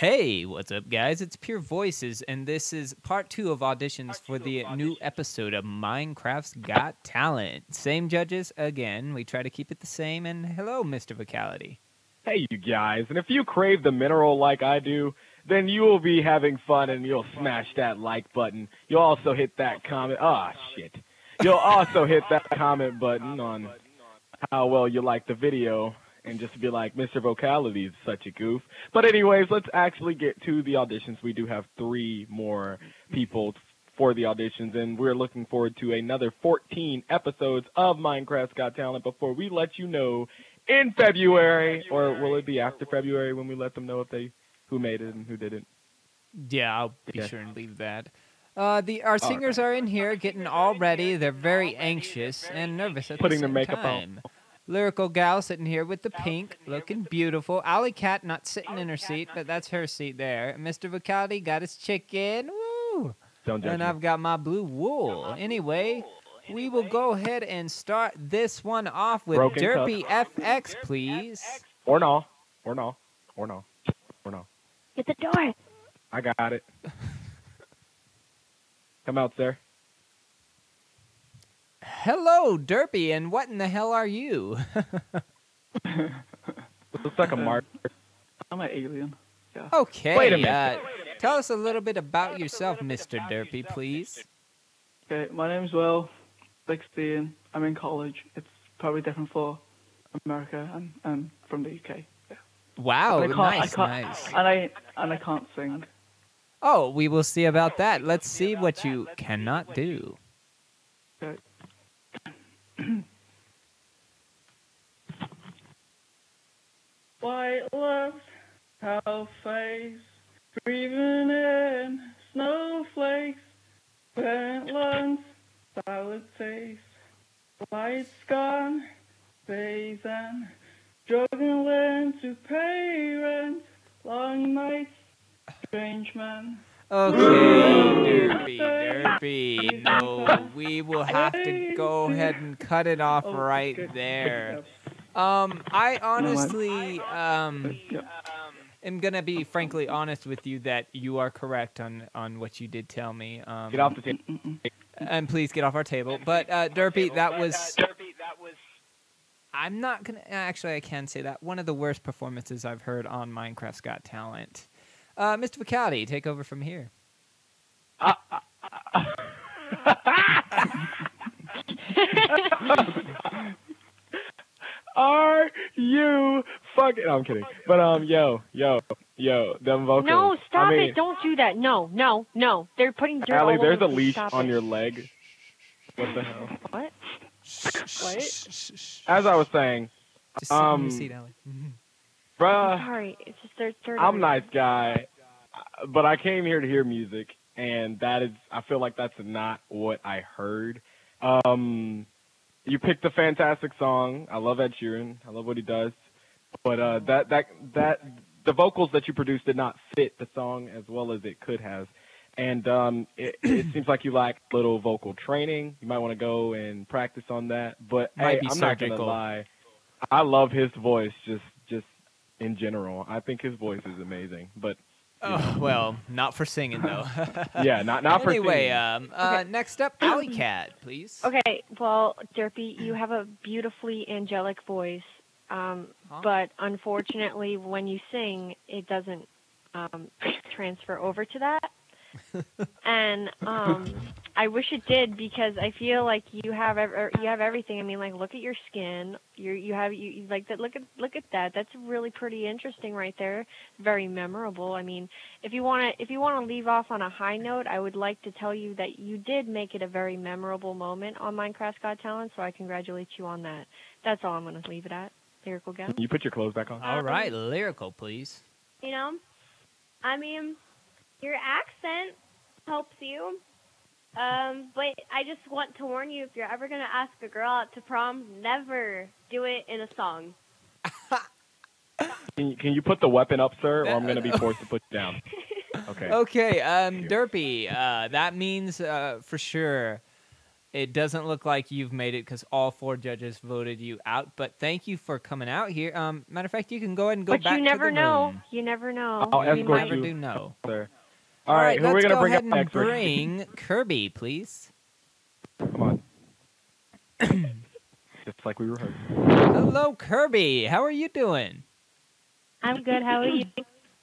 Hey, what's up, guys? It's Pure Voices, and this is part 2 of auditions for the new episode of Minecraft's Got Talent. Same judges again. We try to keep it the same. And hello, Mr. Vocality. Hey, you guys. And if you crave the mineral like I do, then you will be having fun and you'll smash that like button. You'll also hit that comment. Shit. You'll also hit that comment button on how well you like the video. And just be like, Mr. Vocality is such a goof. But anyways, let's actually get to the auditions. We do have 3 more people for the auditions, and we're looking forward to another 14 episodes of Minecraft's Got Talent before we let you know in February. Or will it be after February when we let them know if who made it and who didn't? Yeah, I'll be sure and leave that. Our singers are in here getting all ready. They're very anxious and nervous at Putting the their same makeup time. on. Lyrical gal sitting here with the pink, looking beautiful. Alley Cat not sitting in her seat, but that's her seat there. Mr. Vocality got his chicken. Woo! Don't judge And me. I've got my blue wool. Anyway, we will go ahead and start this one off with Broken Derpy FX, please. Or no. Get the door. I got it. Come out, sir. Hello, Derpy, and what in the hell are you? Looks like a mark. I'm an alien. Yeah. Okay, Wait a minute. Tell us a little bit about yourself, Mr. Derpy, please. Okay, my name's Will, 16. I'm in college. It's probably different for America, and I'm from the UK. Yeah. Wow, But nice. And I can't sing. Oh, we will see about that. Let's see what you cannot do. Okay. White lips, pale face, breathing in snowflakes, burnt lungs, sour taste, lights gone, bathing, struggling to pay rent, long nights, strange man. Okay, Derpy. No, we will have to go ahead and cut it off right there. I honestly am gonna be frankly honest with you that you are correct on what you did tell me. Get off the table. And please get off our table. But Derpy, that was. I'm not gonna. Actually, I can say that one of the worst performances I've heard on Minecraft's Got Talent. Mr. Vocality, take over from here. Are you fucking? No, I'm kidding. But yo, them vocals. No, stop I mean, it. Don't do that. No. They're putting dirt Allie, all there's a over you. leash Stop on it. your leg. What the hell? What? As I was saying, Just sit in your seat, Allie. bruh, Sorry, it's just there's dirt. I'm a everywhere. nice guy, but I came here to hear music, and I feel like that's not what I heard. You picked a fantastic song. I love Ed Sheeran. I love what he does. But the vocals that you produced did not fit the song as well as it could have. And it seems like you lack a little vocal training. You might want to go and practice on that. But Might hey, be I'm not gonna surgical. lie. I love his voice just in general. I think his voice is amazing. But Oh, well, not for singing, though. yeah, not for Anyway, singing. next up, Alley Cat, please. Okay, well, Derpy, you have a beautifully angelic voice, but unfortunately, when you sing, it doesn't transfer over to that. And I wish it did, because I feel like you have everything. I mean, like, look at your skin. You like that. Look at that. That's really pretty interesting right there. Very memorable. I mean, if you want to leave off on a high note, I would like to tell you that you did make it a very memorable moment on Minecraft's Got Talent. So I congratulate you on that. That's all I'm going to leave it at. Lyrical gal. You put your clothes back on. All right, lyrical, please. You know, I mean, your accent helps you. But I just want to warn you, if you're ever going to ask a girl out to prom, never do it in a song. Can you put the weapon up, sir, or I'm going to be forced to put you down? Okay. Okay, Derpy, that means for sure it doesn't look like you've made it because all 4 judges voted you out. But thank you for coming out here. Matter of fact, you can go ahead and go But back you never to the know. room. You never know. I'll You escort never you. do know. Sir. All right, who are we let's gonna go bring ahead up and next? Ricky? bring Kirby, please. Come on. Just like we rehearsed. Hello, Kirby. How are you doing? I'm good. How are you?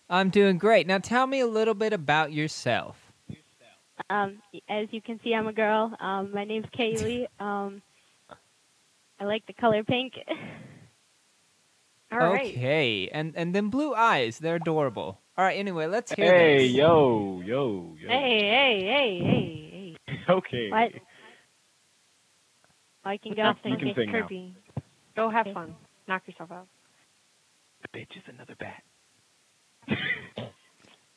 I'm doing great. Now tell me a little bit about yourself. As you can see, I'm a girl. My name's Kaylee. I like the color pink. All right. Okay, and then blue eyes. They're adorable. All right, anyway, let's hear Hey, this. yo. Hey. Okay. What? I can go. You can sing now. Kirby. Go have fun. Knock yourself out. The bitch is another bat.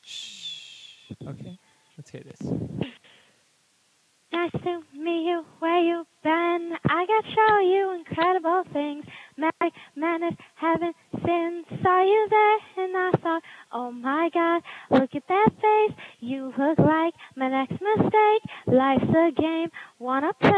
Shh. Okay, let's hear this. Nice to meet you. Where you been? I got to show you incredible things. Magic, madness, heaven, sin. Saw you there and I thought, oh my God, look at that face. You look like my next mistake. Life's a game, wanna play.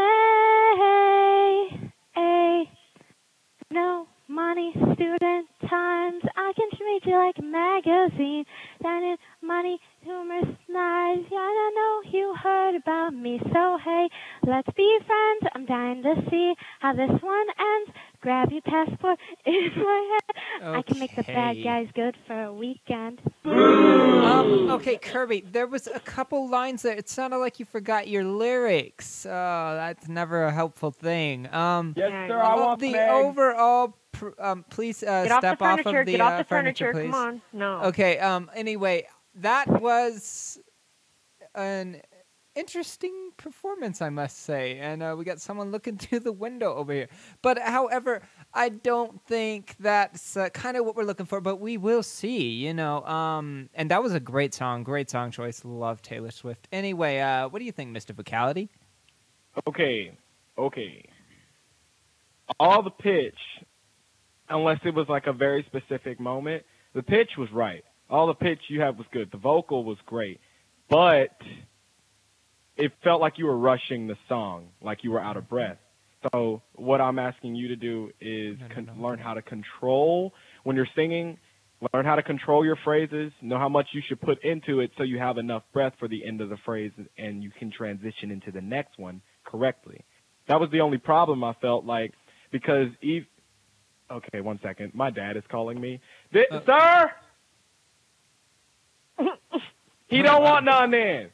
No money, student times. I can treat you like a magazine. Dining, money, humorous knives. Yeah, I know you heard about me. So hey, let's be friends. I'm dying to see how this one ends. Grab your passport in my head. I can make the bad guys good for a weekend. Okay, Kirby, there was a couple lines there. It sounded like you forgot your lyrics. That's never a helpful thing. Yes, sir. I want the some eggs. overall. Please Get off step the off furniture. of the Get off the furniture, furniture. please. Come on. No. Okay. Anyway, that was an interesting performance, I must say. And we got someone looking through the window over here. But however, I don't think that's kind of what we're looking for. But we will see, you know. And that was a great song choice. Love Taylor Swift. Anyway, what do you think, Mr. Vocality? Okay. All the pitch, unless it was like a very specific moment, the pitch was right. All the pitch you had was good. The vocal was great. But it felt like you were rushing the song, like you were out of breath. So what I'm asking you to do is learn how to control when you're singing, learn how to control your phrases, know how much you should put into it so you have enough breath for the end of the phrase and you can transition into the next one correctly. That was the only problem I felt like, because okay, 1 second. My dad is calling me. Sir? He don't want none then.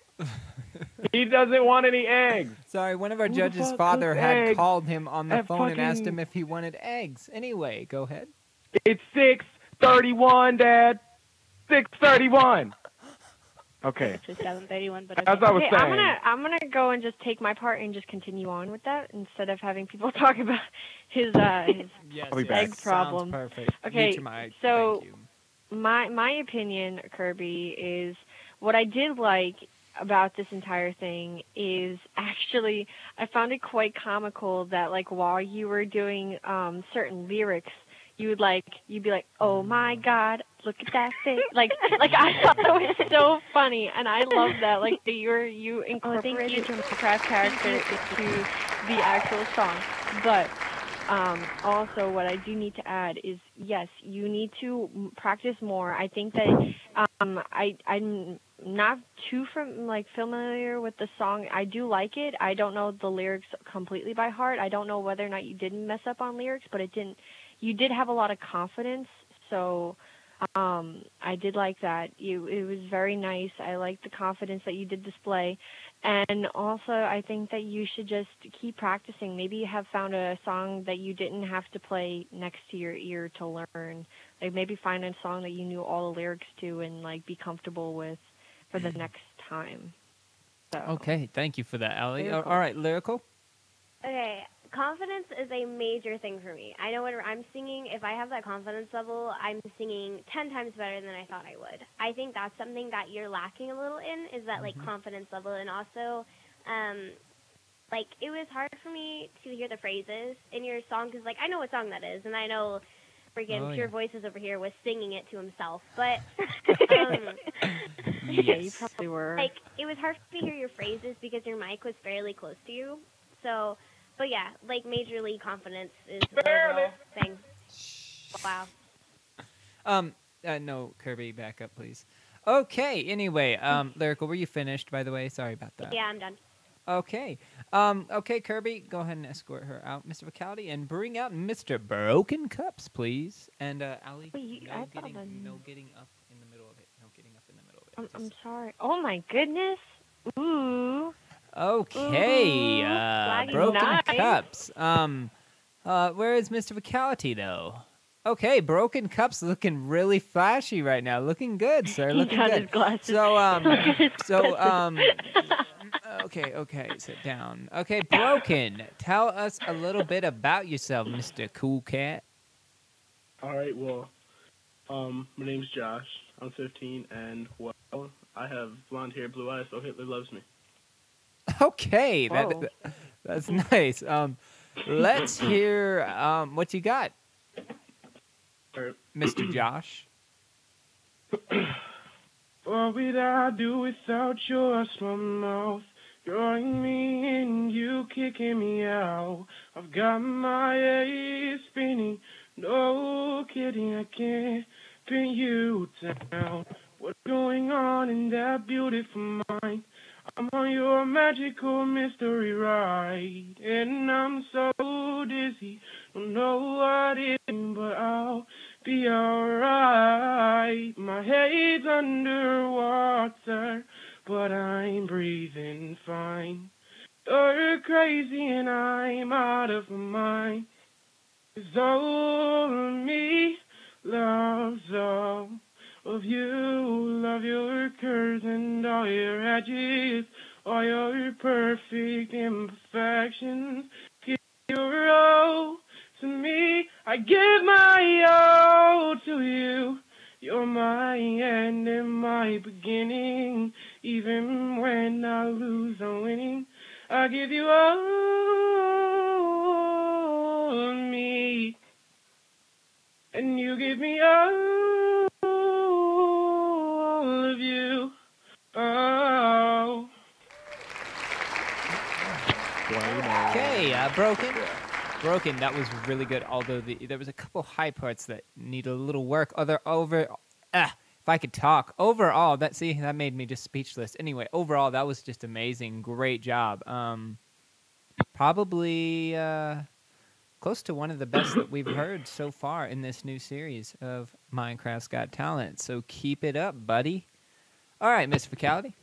He doesn't want any eggs. Sorry, one of our judges' fuck father cooks had eggs called him on the at phone and asked fucking- him if he wanted eggs. Anyway, go ahead. It's 6:31, Dad. 6:31. Okay. It's 7:31, but As I was Okay, saying. I'm gonna go and just take my part and just continue on with that instead of having people talk about his Yes, I'll be back. egg problem. Sounds perfect. Okay, Mute your mic. so- Thank you. My opinion, Kirby, is what I did like about this entire thing is actually I found it quite comical that like while you were doing certain lyrics, you'd be like, oh my God, look at that face. like I thought that was so funny, and I love that. Like that you incorporated your Minecraft character into the actual song. But also what I do need to add is yes, you need to practice more. I think that I'm not too familiar with the song. I do like it. I don't know the lyrics completely by heart. I don't know whether or not you didn't mess up on lyrics, but you did have a lot of confidence, so I did like that. It was very nice. I liked the confidence that you did display. And also, I think that you should just keep practicing. Maybe you have found a song that you didn't have to play next to your ear to learn. Like maybe find a song that you knew all the lyrics to and like be comfortable with for the next time. So. Okay, thank you for that, Allie. Lyrical. All right, Lyrical? Okay, confidence is a major thing for me. I know when I'm singing, if I have that confidence level, I'm singing 10 times better than I thought I would. I think that's something that you're lacking a little in, is that, like, confidence level. And also, like, it was hard for me to hear the phrases in your song, because, like, I know what song that is, and I know freaking Pure Voices over here was singing it to himself. But, Yeah, you probably were. like, it was hard for me to hear your phrases because your mic was fairly close to you. So, but yeah, like Major League Confidence is the real thing. Wow. No, Kirby, back up, please. Okay, anyway, Lyrical, were you finished, by the way? Sorry about that. Yeah, I'm done. Okay. Okay, Kirby, go ahead and escort her out, Mr. Vicaldi, and bring out Mr. Broken Cups, please. And, Allie, Wait, no I getting, thought no getting up in the middle of it. No getting up in the middle of it. I'm sorry. Oh my goodness. Ooh. Okay, Flag is Broken nice. Cups. Where is Mr. Vicality, though? Okay, Broken Cups looking really flashy right now. Looking good, sir. He Looking found good. his glasses. So, Look at his glasses. okay, sit down. Okay, Broken, tell us a little bit about yourself, Mr. Cool Cat. All right, well, my name's Josh. I'm 15, and, well, I have blonde hair, blue eyes, so Hitler loves me. Okay, Whoa. that's nice. Let's hear what you got, All right. Mr. Josh. What would I do without your small mouth? Drawing me in, you kicking me out. I've got my head spinning. No kidding, I can't pin you down. What's going on in that beautiful mind? I'm on your magical mystery ride, and I'm so dizzy. Don't know what it is, but I'll be alright. My head's underwater, but I'm breathing fine. You're crazy and I'm out of my mind. 'Cause all of me loves all of you. Love your curves and all your edges, all your perfect imperfections. Give your all to me. I give my all to you. You're my end and my beginning. Even when I lose, I'm winning. I give you all of me, and you give me all of you. Oh. Okay, Broken, that was really good, although there was a couple high parts that need a little work. If I could talk. Overall, that made me just speechless. Anyway, overall, that was just amazing. Great job. Probably close to one of the best that we've heard so far in this new series of Minecraft's Got Talent. So keep it up, buddy. All right, Miss Vicality.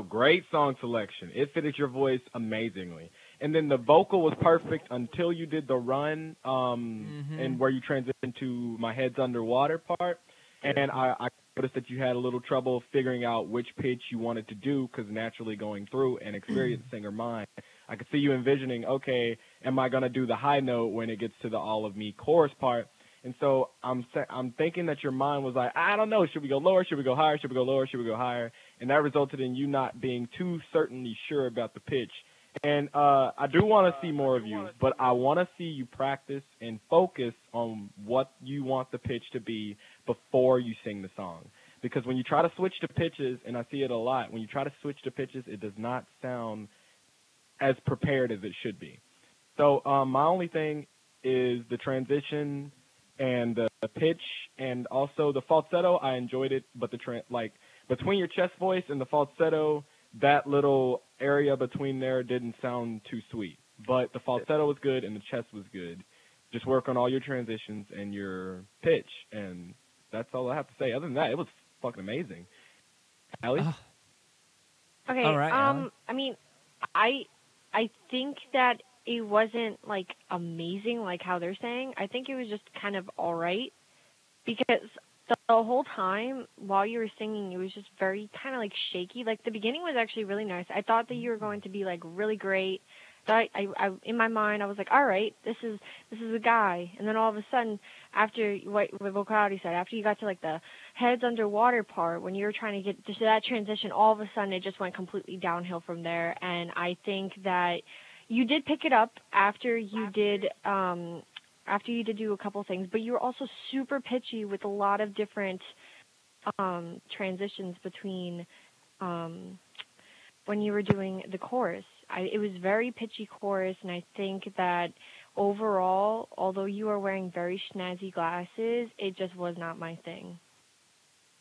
Great song selection. It fitted your voice amazingly. And then the vocal was perfect until you did the run, and where you transitioned to my head's underwater part. And I noticed that you had a little trouble figuring out which pitch you wanted to do, because naturally going through and experiencing her mind, I could see you envisioning, okay, am I going to do the high note when it gets to the all of me chorus part? And so I'm thinking that your mind was like, I don't know, should we go lower, should we go higher, should we go lower, should we go higher? And that resulted in you not being too certainly sure about the pitch. And I do want to see more of you, but I want to see you practice and focus on what you want the pitch to be before you sing the song. Because when you try to switch to pitches, and I see it a lot, when you try to switch to pitches, it does not sound as prepared as it should be. So my only thing is the transition and the pitch, and also the falsetto. I enjoyed it, but between your chest voice and the falsetto, that little area between there didn't sound too sweet. But the falsetto was good and the chest was good. Just work on all your transitions and your pitch, and that's all I have to say. Other than that, it was fucking amazing. Allie? Okay. All right, Alan. I mean, I think that it wasn't like amazing, like how they're saying. I think it was just kind of all right, because the whole time while you were singing, it was just very kind of like shaky. Like the beginning was actually really nice. I thought that you were going to be like really great. I in my mind I was like, all right, this is a guy. And then all of a sudden, after what Vocality said, after you got to like the heads underwater part, when you were trying to get to that transition, all of a sudden it just went completely downhill from there. And I think that you did pick it up after you did do a couple things, but you were also super pitchy with a lot of different transitions between when you were doing the chorus. It was very pitchy chorus, and I think that overall, although you were wearing very snazzy glasses, it just was not my thing.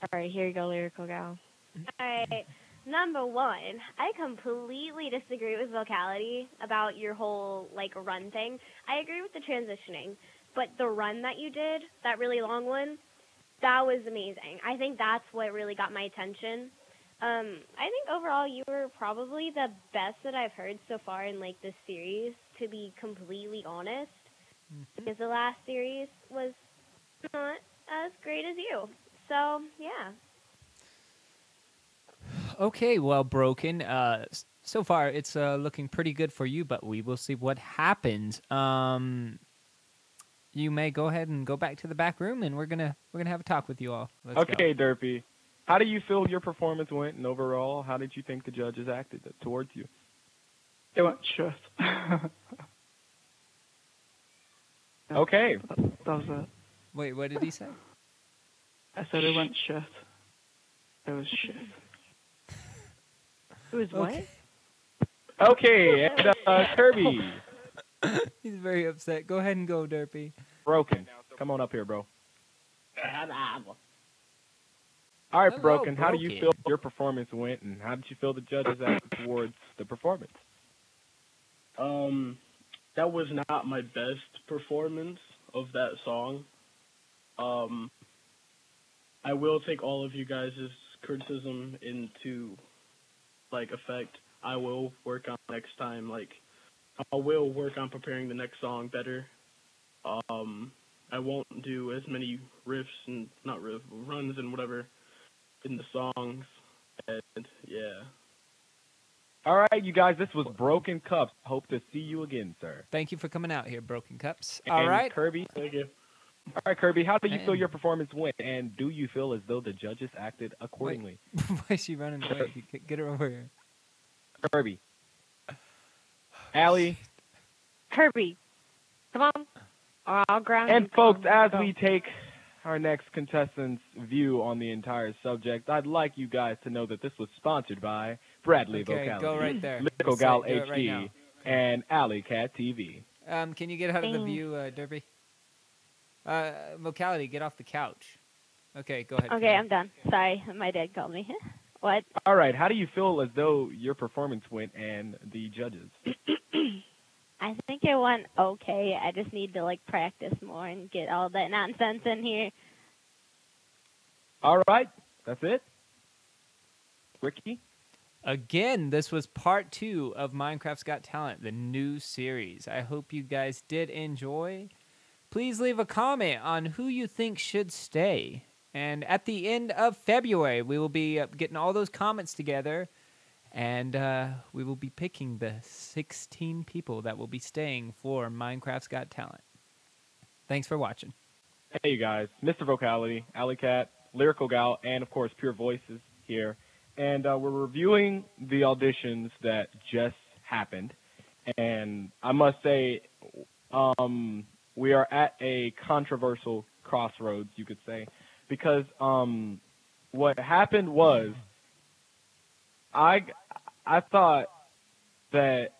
All right, here you go, Lyrical Gal. All right. Number one, I completely disagree with Vocality about your whole, like, run thing. I agree with the transitioning, but the run that you did, that really long one, that was amazing. I think that's what really got my attention. I think overall you were probably the best that I've heard so far in, like, this series, to be completely honest, because the last series was not as great as you. So, yeah. Okay, well, Broken, so far it's looking pretty good for you, but we will see what happens. You may go ahead and go back to the back room, and we're gonna have a talk with you all. Let's Okay, go. Derpy. How do you feel your performance went, and overall, how did you think the judges acted towards you? It went shit. Okay. That was it. Wait, what did he say? I said it went shit. It was shit. It was what? Okay, and Kirby. He's very upset. Go ahead and go, Derpy. Broken. Come on up here, bro. All right, Hello, Broken. How do you Broken. feel your performance went, and how did you feel the judges acted towards the performance? That was not my best performance of that song. I will take all of you guys' criticism into, like, effect. I will work on next time, like, I will work on preparing the next song better. I won't do as many runs and whatever in the songs, and yeah. All right, you guys, this was Broken Cups. Hope to see you again, sir. Thank you for coming out here, Broken Cups. And All right. Kirby. Thank you. All right, Kirby, how do you feel your performance went, and do you feel as though the judges acted accordingly? Why is she running away? Get her over here. Kirby. Allie. Kirby, come on. I'll ground you. And folks, as we take our next contestant's view on the entire subject, I'd like you guys to know that this was sponsored by Bradley Okay, Vocality, go right there. Lyrical Just Gal do it right now. HD, and Alley Cat TV. Can you get out of the view, Derpy? Vocality, get off the couch. Okay, go ahead. Okay, I'm done. Sorry, my dad called me. What? All right, how do you feel as though your performance went and the judges? I think it went okay. I just need to, like, practice more and get all that nonsense in here. All right, that's it. Ricky? Again, this was part 2 of Minecraft's Got Talent, the new series. I hope you guys did enjoy. Please leave a comment on who you think should stay. And at the end of February, we will be getting all those comments together, and we will be picking the 16 people that will be staying for Minecraft's Got Talent. Thanks for watching. Hey, you guys. Mr. Vocality, Alley Cat, Lyrical Gal, and, of course, Pure Voices here. And we're reviewing the auditions that just happened. And I must say, we are at a controversial crossroads, you could say, because what happened was I thought that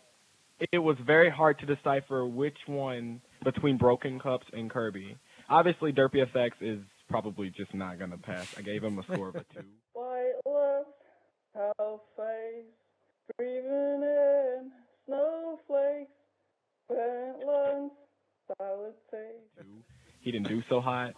it was very hard to decipher which one between Broken Cups and Kirby. Obviously, Derpy FX is probably just not going to pass. I gave him a score of a 2. White lips, pale face, breathing in snowflakes, bent lungs, salad taste. He didn't do so hot.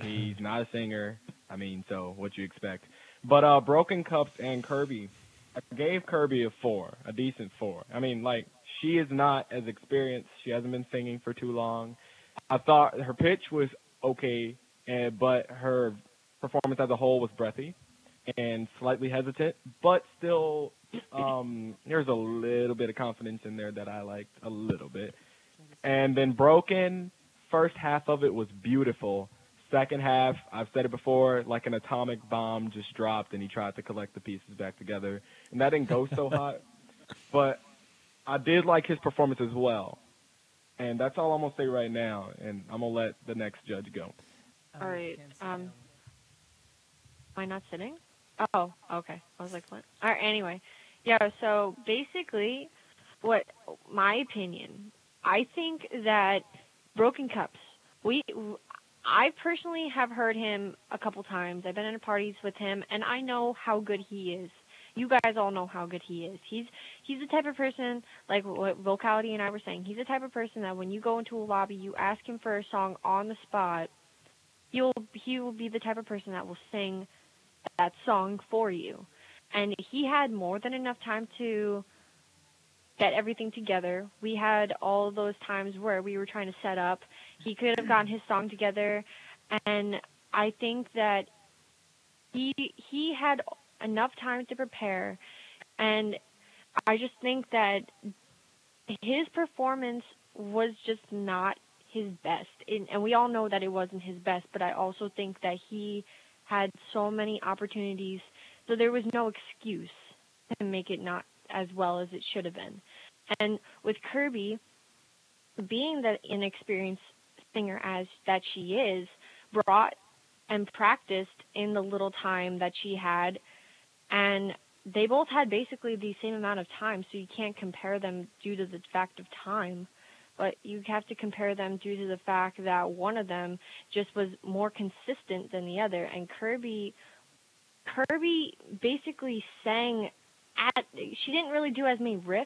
He's not a singer. I mean, so what you expect. But Broken Cups and Kirby, I gave Kirby a 4, a decent 4. I mean, like, she is not as experienced. She hasn't been singing for too long. I thought her pitch was okay, but her performance as a whole was breathy and slightly hesitant, but still there's a little bit of confidence in there that I liked a little bit. And then Broken, first half of it was beautiful. Second half, I've said it before, like an atomic bomb just dropped and he tried to collect the pieces back together. And that didn't go so hot. But I did like his performance as well. And that's all I'm going to say right now. And I'm going to let the next judge go. All right. Am I not sitting? Oh, okay. I was like, what? All right. Anyway, Yeah, so basically, what my opinion, I think that Broken Cups, I personally have heard him a couple times. I've been in parties with him, and I know how good he is. You guys all know how good he is. He's the type of person, like what Vocality and I were saying, he's the type of person that when you go into a lobby, you ask him for a song on the spot, he will be the type of person that will sing that song for you. And he had more than enough time to get everything together. We had all those times where we were trying to set up. He could have gotten his song together, and I think that he had enough time to prepare, and I just think that his performance was just not his best. And we all know that it wasn't his best, but I also think that he had so many opportunities, so there was no excuse to make it not as well as it should have been. And with Kirby, being the inexperienced singer as that she is, brought and practiced in the little time that she had, and they both had basically the same amount of time, so you can't compare them due to the fact of time, but you have to compare them due to the fact that one of them just was more consistent than the other. And Kirby basically sang she didn't really do as many riffs,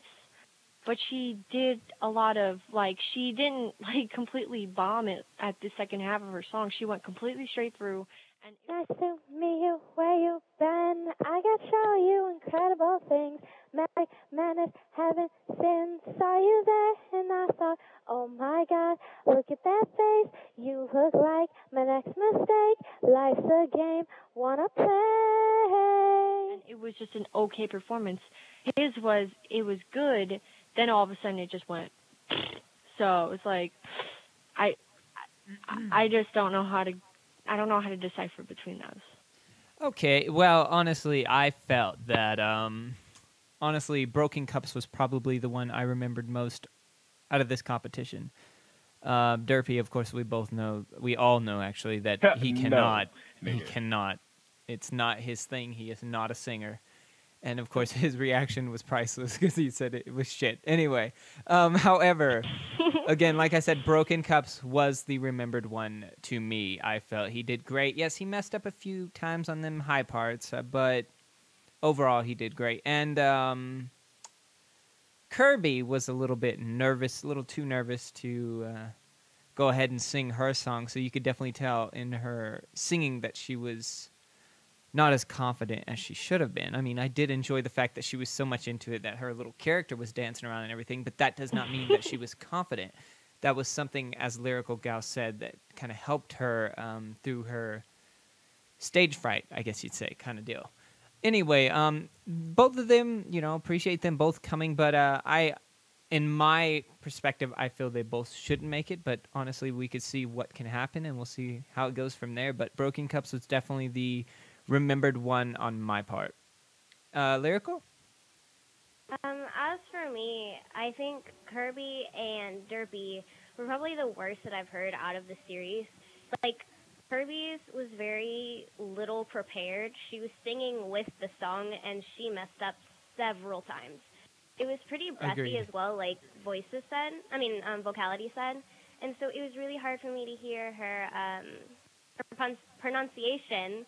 but she did a lot of, like, she didn't, like, completely bomb it at the second half of her song. She went completely straight through. And nice to meet you, where you been? I can show you incredible things. My madness, heaven, sin, saw you there, and I thought, oh my God, look at that face. You look like my next mistake. Life's a game, wanna play. And it was just an okay performance. It was good. Then all of a sudden it just went. So it's like, I just don't know how to decipher between those. Okay, well, honestly, I felt that, Broken Cups was probably the one I remembered most out of this competition. Derpy, of course, we all know, actually, that he cannot. No. He cannot. It's not his thing. He is not a singer. And, of course, his reaction was priceless because he said it was shit. Anyway, however, again, like I said, Broken Cups was the remembered one to me. I felt he did great. Yes, he messed up a few times on them high parts, but overall he did great. And Kirby was a little bit nervous, a little too nervous to go ahead and sing her song. So you could definitely tell in her singing that she was not as confident as she should have been. I mean, I did enjoy the fact that she was so much into it that her little character was dancing around and everything, but that does not mean that she was confident. That was something, as Lyrical Gal said, that kind of helped her through her stage fright, I guess you'd say, kind of deal. Anyway, both of them, appreciate them both coming, but in my perspective, I feel they both shouldn't make it, but honestly, we could see what can happen, and we'll see how it goes from there. But Broken Cups was definitely the remembered one on my part. Lyrical? As for me, I think Kirby and Derpy were probably the worst that I've heard out of the series. Like, Kirby's was very little prepared. She was singing with the song, and she messed up several times. It was pretty breathy as well, like Vocality said. And so it was really hard for me to hear her pronunciation.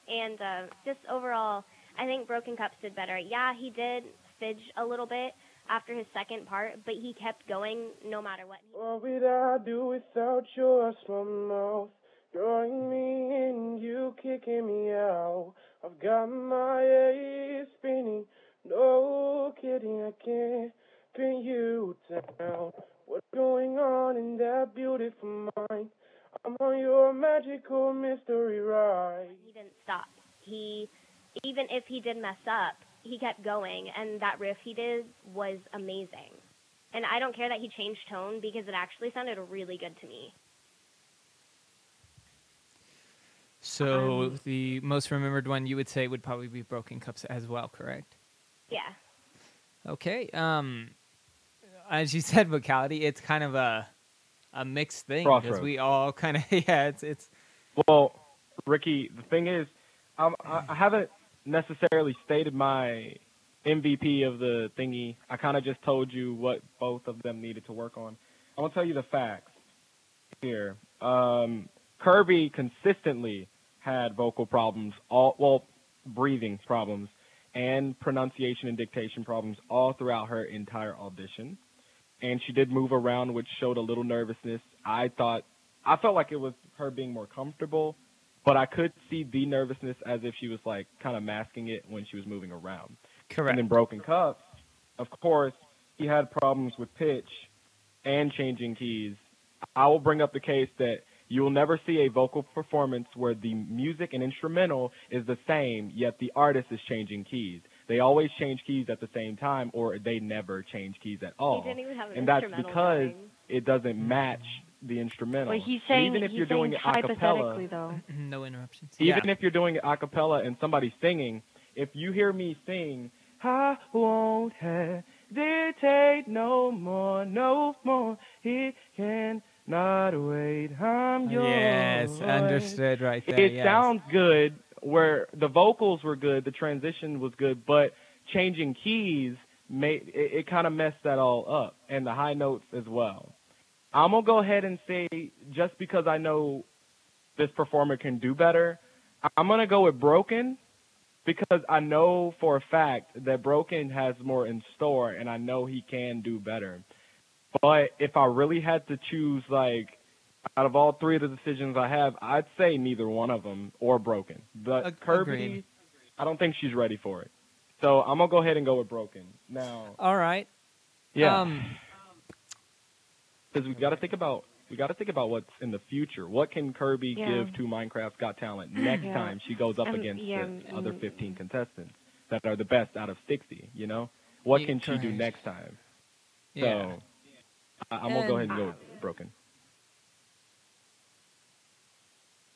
And just overall, I think Broken Cups did better. Yeah, he did fidge a little bit after his second part, but he kept going no matter what. What would I do without your small mouth? Drawing me in, you kicking me out. I've got my head spinning. No kidding, I can't pin you down. What's going on in that beautiful mind? I'm on your magical mystery ride. He didn't stop. Even if he did mess up, he kept going, and that riff he did was amazing. And I don't care that he changed tone because it actually sounded really good to me. So the most remembered one you would say would probably be Broken Cups as well, correct? Yeah. Okay. As you said, Vocality, it's kind of a mixed thing because we all kind of it's. Well, Ricky, the thing is, I haven't necessarily stated my MVP of the thingy. I kind of just told you what both of them needed to work on. I'm gonna tell you the facts here. Kirby consistently had vocal problems, breathing problems, and pronunciation and dictation problems all throughout her entire audition. And she did move around, which showed a little nervousness. I felt like it was her being more comfortable, but I could see the nervousness as if she was like kind of masking it when she was moving around. Correct. And then Broken Cups, of course, he had problems with pitch and changing keys. I will bring up the case that you will never see a vocal performance where the music and instrumental is the same, yet the artist is changing keys. They always change keys at the same time, or they never change keys at all. He didn't even have an and that's instrumental because going. it doesn't match the instrumental. But he's saying, even if he's you're doing saying it a cappella, hypothetically, though. No interruptions. even if you're doing it a cappella and somebody's singing, if you hear me sing, I won't hesitate no more, he cannot wait, I'm yours. Yes, understood right there. It yes. sounds good where the vocals were good, the transition was good, but changing keys made it kind of messed that all up, and the high notes as well. I'm going to go ahead and say, just because I know this performer can do better, I'm going to go with Broken, because I know for a fact that Broken has more in store, and I know he can do better. But if I really had to choose, like, out of all three of the decisions I have, I'd say neither one of them or Broken. But Kirby, Agreed. I don't think she's ready for it. So I'm going to go ahead and go with Broken. Now, All right. yeah. Because we got to think about what's in the future. What can Kirby give to Minecraft's Got Talent next time she goes up against the other 15 contestants that are the best out of 60, you know? What can she do next time? Yeah. So I'm going to go ahead and go with Broken.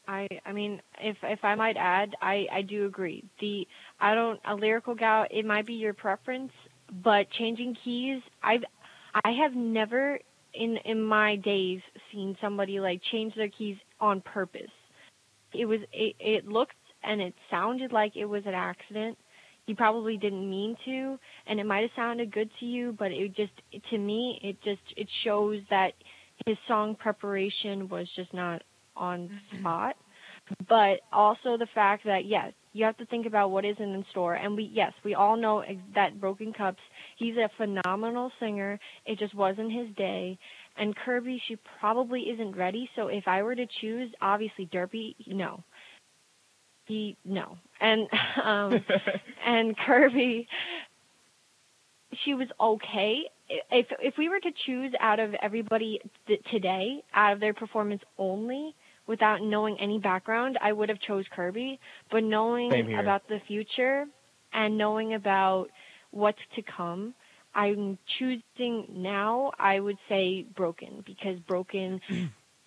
I mean, if I might add, I do agree. A lyrical gout, it might be your preference, but changing keys, I have never in my days seen somebody like change their keys on purpose. It looked and it sounded like it was an accident. He probably didn't mean to, and it might have sounded good to you, but to me it shows that his song preparation was just not on spot. But also the fact that, yes, you have to think about what isn't in store. And we all know that Broken Cups, he's a phenomenal singer. It just wasn't his day. And Kirby, she probably isn't ready. So if I were to choose, obviously Derpy, no. No. And and Kirby, she was okay. If we were to choose out of everybody today, out of their performance only, without knowing any background, I would have chose Kirby. But knowing about the future and knowing about what's to come, I'm choosing now, I would say Broken, because Broken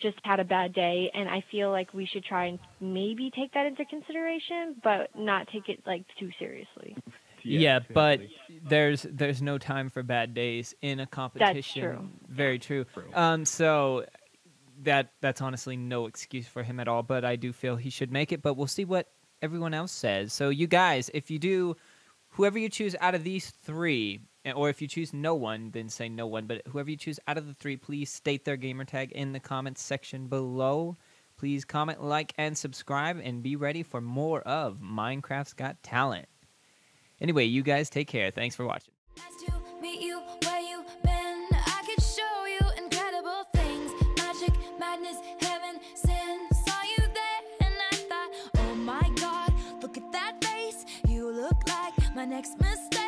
just had a bad day, and I feel like we should try and maybe take that into consideration, but not take it like too seriously. Yeah, but there's no time for bad days in a competition. That's true. Very true. So that's honestly no excuse for him at all, but I do feel he should make it, but we'll see what everyone else says. So you guys, if you do, whoever you choose out of these three, or if you choose no one, then say no one, but whoever you choose out of the three, please state their gamer tag in the comments section below. Please comment, like, and subscribe, and be ready for more of Minecraft's Got Talent. Anyway, you guys take care. Thanks for watching. Nice to meet you where you been. I could show you incredible things. Magic, madness, heaven, sin. Saw you there and I thought, oh my God, look at that face. You look like my next mistake.